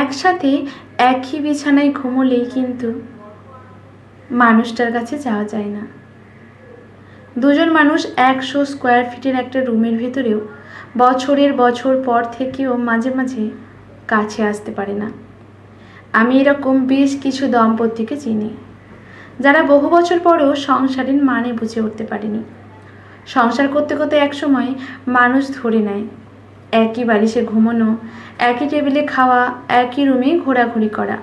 একসাথে একই বিছানায় ঘুমোলেই কিন্তু মানুষটার কাছে যাওয়া যায় না। দুজন মানুষ 100 স্কোয়ার ফিটের একটা রুমের ভেতরেও বছরের বছর পর থেকেও মাঝে মাঝে কাছে আসতে পারে না। আমি এরকম বেশ কিছু দম্পতিকে চিনি যারা বহু বছর পরেও সংসারের মানে বুঝে উঠতে পারেনি। সংসার করতে করতে একসময় মানুষ ধরে নেয় একই বালিশে ঘুমানো, একই টেবিলে খাওয়া, একই রুমে ঘোরাঘুরি করা,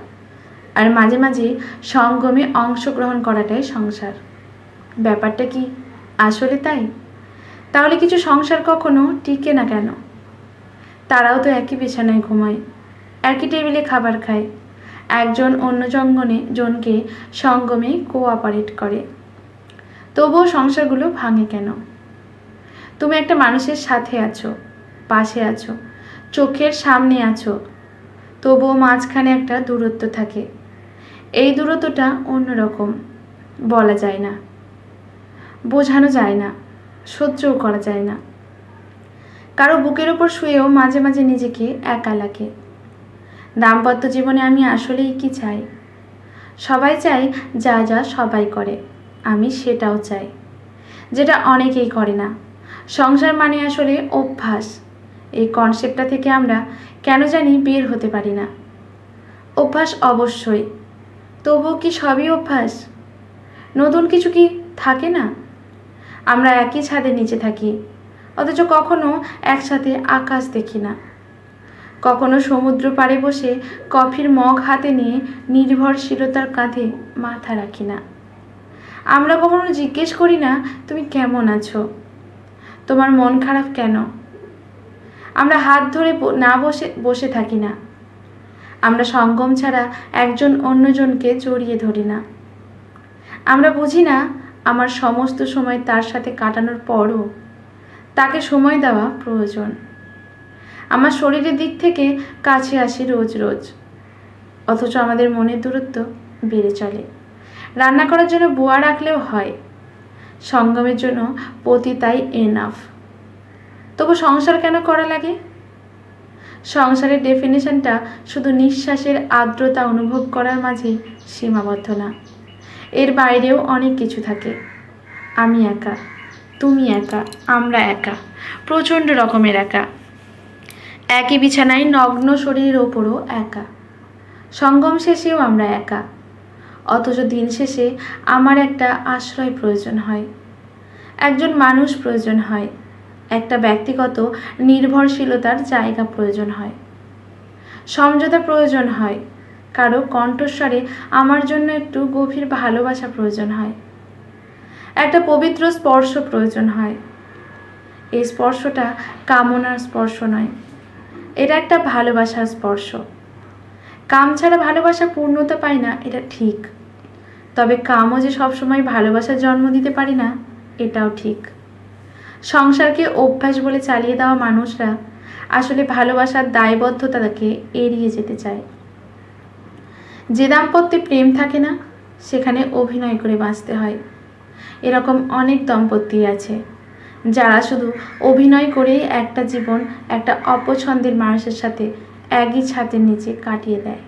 আর মাঝে মাঝে সঙ্গমে অংশগ্রহণ করাটাই সংসার। ব্যাপারটা কি আসলে তাই? তাহলে কিছু সংসার কখনো টিকে না কেন? তারাও তো একই বিছানায় ঘুমায়, একই টেবিলে খাবার খায়, একজন অন্য জনকে সঙ্গমে কোঅপারেট করে, তবুও সংসারগুলো ভাঙে কেন? তুমি একটা মানুষের সাথে আছো, পাশে আছো, চোখের সামনে আছো, তবুও মাঝখানে একটা দূরত্ব থাকে। এই দূরত্বটা অন্যরকম, বলা যায় না, বোঝানো যায় না, সহ্যও করা যায় না। কারো বুকের ওপর শুয়েও মাঝে মাঝে নিজেকে একা লাগে। দাম্পত্য জীবনে আমি আসলেই কি চাই? সবাই চায় যা যা সবাই করে, আমি সেটাও চাই, যেটা অনেকেই করে না। সংসার মানে আসলে অভ্যাস। এই কনসেপ্টটা থেকে আমরা কেন জানি বের হতে পারি না। অভ্যাস অবশ্যই, তবুও কি সবই অভ্যাস? নতুন কিছু কি থাকে না? আমরা একই ছাদের নিচে থাকি, অথচ কখনো একসাথে আকাশ দেখি না। কখনো সমুদ্র পাড়ে বসে কফির মগ হাতে নিয়ে নির্ভরশীলতার কাঁধে মাথা রাখি না। আমরা কখনো জিজ্ঞেস করি না তুমি কেমন আছো, তোমার মন খারাপ কেন? আমরা হাত ধরে না বসে থাকি না। আমরা সঙ্গম ছাড়া একজন অন্যজনকে জড়িয়ে ধরি না। আমরা বুঝি না আমার সমস্ত সময় তার সাথে কাটানোর পরও তাকে সময় দেওয়া প্রয়োজন। আমার শরীরের দিক থেকে কাছে আসি রোজ রোজ, অথচ আমাদের মনের দূরত্ব বেড়ে চলে। রান্না করার জন্য বুয়া রাখলেও হয়, সঙ্গমের জন্য পতি তাই এনাফ। তবু সংসার কেন করা লাগে? সংসারের ডেফিনেশনটা শুধু নিঃশ্বাসের আর্দ্রতা অনুভব করার মাঝে সীমাবদ্ধ না, এর বাইরেও অনেক কিছু থাকে। আমি একা, তুমি একা, আমরা একা, প্রচণ্ড রকমের একা। একই বিছানায় নগ্ন শরীরের ওপরও একা। সঙ্গম শেষেও আমরা একা, অথচ দিন শেষে আমার একটা আশ্রয় প্রয়োজন হয়, একজন মানুষ প্রয়োজন হয়, একটা ব্যক্তিগত নির্ভরশীলতার জায়গা প্রয়োজন হয়, সমঝোতা প্রয়োজন হয়, কারো কণ্ঠস্বরে আমার জন্য একটু গভীর ভালোবাসা প্রয়োজন হয়, একটা পবিত্র স্পর্শ প্রয়োজন হয়। এই স্পর্শটা কামনার স্পর্শ নয়, এটা একটা ভালোবাসার স্পর্শ। কাম ছাড়া ভালোবাসা পূর্ণতা পায় না, এটা ঠিক। তবে কামও যে সবসময় ভালোবাসার জন্ম দিতে পারে না, এটাও ঠিক। সংসারকে অভ্যাস বলে চালিয়ে দেওয়া মানুষরা আসলে ভালোবাসার দায়বদ্ধতাকে এড়িয়ে যেতে চায়। যে দাম্পত্যে প্রেম থাকে না, সেখানে অভিনয় করে বাঁচতে হয়। এরকম অনেক দম্পতি আছে যারা শুধু অভিনয় করেই একটা জীবন একটা অপছন্দের মানুষের সাথে একই ছাদের নিচে কাটিয়ে দেয়।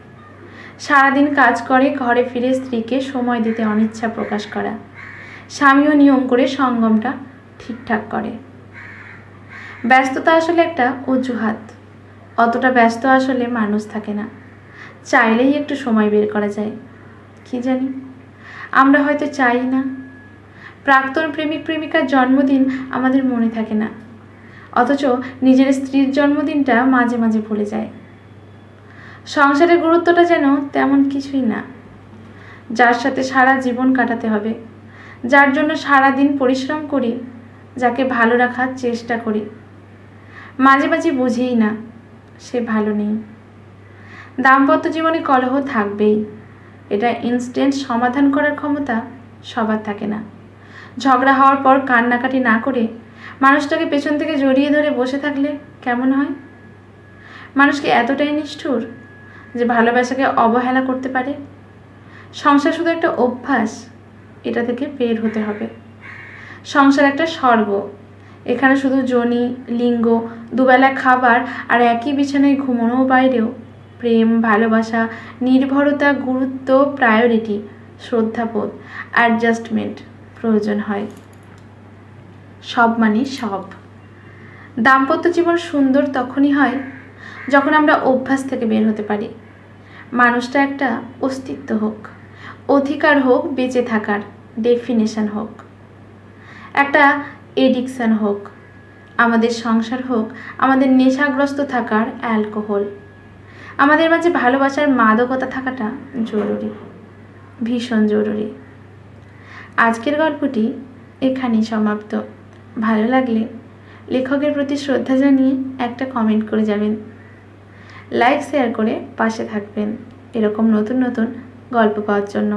সারাদিন কাজ করে ঘরে ফিরে স্ত্রীকে সময় দিতে অনিচ্ছা প্রকাশ করা, স্বামীও নিয়ম করে সঙ্গমটা ঠিকঠাক করে। ব্যস্ততা আসলে একটা অজুহাত, অতটা ব্যস্ত আসলে মানুষ থাকে না, চাইলেই একটু সময় বের করা যায়। কি জানি, আমরা হয়তো চাই না। প্রাক্তন প্রেমিক প্রেমিকার জন্মদিন আমাদের মনে থাকে না, অথচ নিজের স্ত্রীর জন্মদিনটা মাঝে মাঝে ভুলে যায়। সংসারের গুরুত্বটা যেন তেমন কিছুই না, যার সাথে সারা জীবন কাটাতে হবে, যার জন্য সারা দিন পরিশ্রম করি, যাকে ভালো রাখার চেষ্টা করি, মাঝে মাঝে বুঝেই না সে ভালো নেই। দাম্পত্য জীবনে কলহ থাকবেই, এটা ইনস্ট্যান্ট সমাধান করার ক্ষমতা সবার থাকে না। ঝগড়া হওয়ার পর কান্নাকাটি না করে মানুষটাকে পেছন থেকে জড়িয়ে ধরে বসে থাকলে কেমন হয়? মানুষ কি এতটাই নিষ্ঠুর যে ভালোবাসাকে অবহেলা করতে পারে? সংসার শুধু একটা অভ্যাস, এটা থেকে বের হতে হবে। সংসার একটা স্বর্গ, এখানে শুধু যোনি, লিঙ্গ, দুবেলা খাবার আর একই বিছানায় ঘুমানোর বাইরেও প্রেম, ভালোবাসা, নির্ভরতা, গুরুত্ব, প্রায়োরিটি, শ্রদ্ধাবোধ, অ্যাডজাস্টমেন্ট প্রয়োজন হয়। সব মানে সব। দাম্পত্য জীবন সুন্দর তখনই হয় যখন আমরা অভ্যাস থেকে বের হতে পারি। মানুষটা একটা অস্তিত্ব হোক, অধিকার হোক বেঁচে থাকার, ডেফিনেশন হোক, একটা এডিকশান হোক, আমাদের সংসার হোক আমাদের নেশাগ্রস্ত থাকার অ্যালকোহল, আমাদের মাঝে ভালোবাসার মাদকতা থাকাটা জরুরি, ভীষণ জরুরি। আজকের গল্পটি এখানেই সমাপ্ত। ভালো লাগলে লেখকের প্রতি শ্রদ্ধা জানিয়ে একটা কমেন্ট করে যাবেন, লাইক শেয়ার করে পাশে থাকবেন এরকম নতুন নতুন গল্প পাওয়ার জন্য।